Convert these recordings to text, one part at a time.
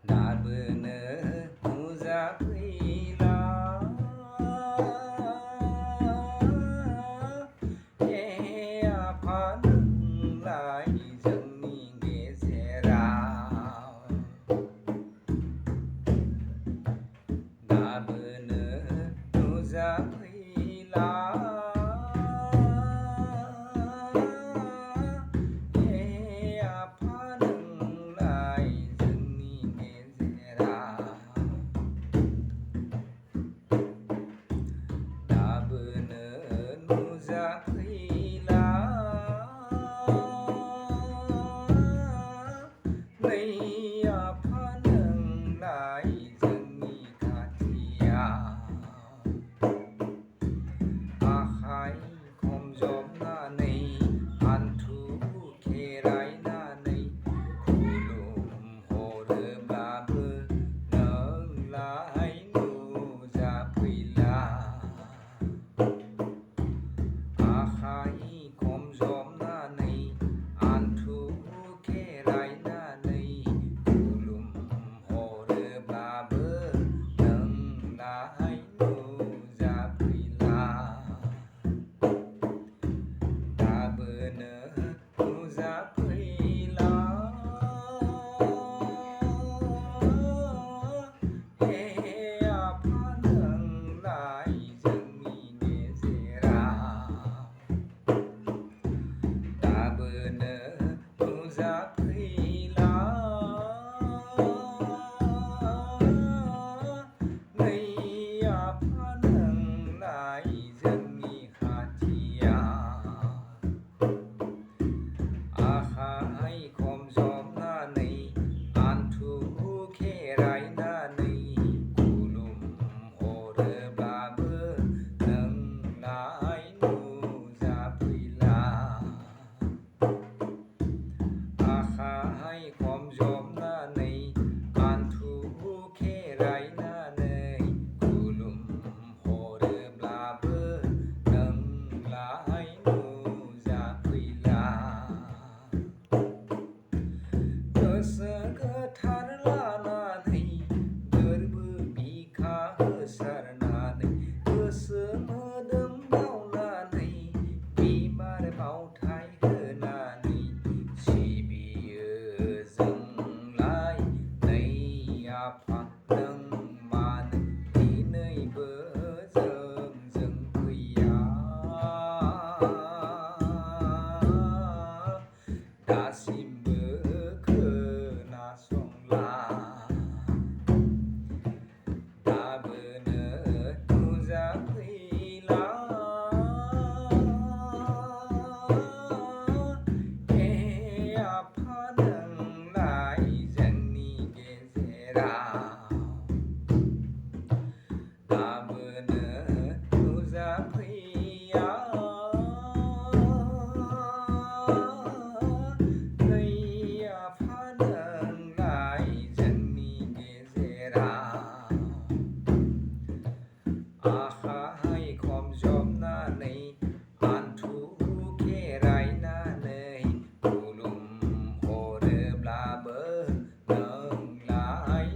दाबोनो नुजाफैला आफा नोंलाय जोंनि गेजेराव दाबोनो नुजाफैला आफा नोंलाय जोंनि गेजेराव दाबोनो नुजाफैला नै आफा नोंलाय जोंनि खाथियाव आखाइ खमजबनानै हान्थु खेरायनानै खुलुमहरोब्लाबो नोंलाय नुजाफैला आखाइ खमजबनानै हान्थु खेरायनानै खुलुमहरोब्लाबो नोंलाय नुजाफैला दाबोनो नुजाफैला आफा नोंलाय जोंनि गेजेराव दाबोनो नुजाफैला नै आफा नोंलाय जोंनि खाथियाव आखाइ खमजबनानै हान्थु खेरायनानै खुलुमहरोब्लाबो नोंलाय नुजाफैला आखाइ खमजबनानै हान्थु खेरायनानै खुलुमहरोब्लाबो नोंलाय नुजाफैला गोसो गोथार लानानै गोरबो बिखा होसारनानै गोसो मोदोम बावनानै बिबार बावथाय होनानै सिबियो जोंलाय नै आफा नों मानो दिनैबो जोंजों फैया दासिमबो खोनासंला दाबोनो नुजाफैला आफा नोंलाय जोंनि गेजेराव दाबोनो नुजाफैया नै आफा नोंलाय जोंनि गेजेराव आखाइ खमजबनानै हान्थु खेरायनानै खुलुमहरोब्लाबो नोंलाय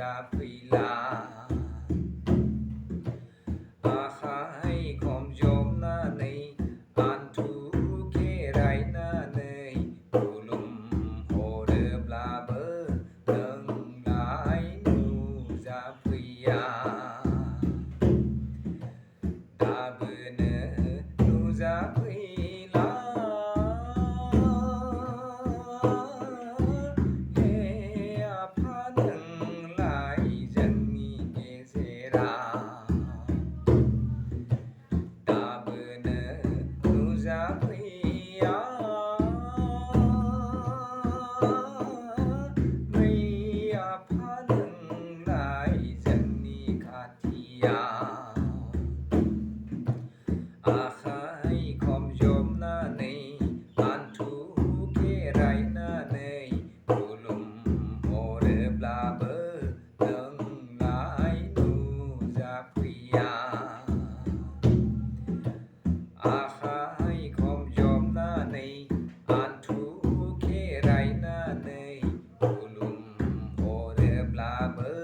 zapila Ahai khom jom na nei an thu ke rai na nei kulum ho de bla bơ nâng lai nu zapia da bơ nơ nu zapila Ahai khom jom na nei an thu ke rai na nei kulum ho de bla bơ nâng lai nu zapia Ahai khom jom na nei an thu ke rai na nei kulum ho de bla bơ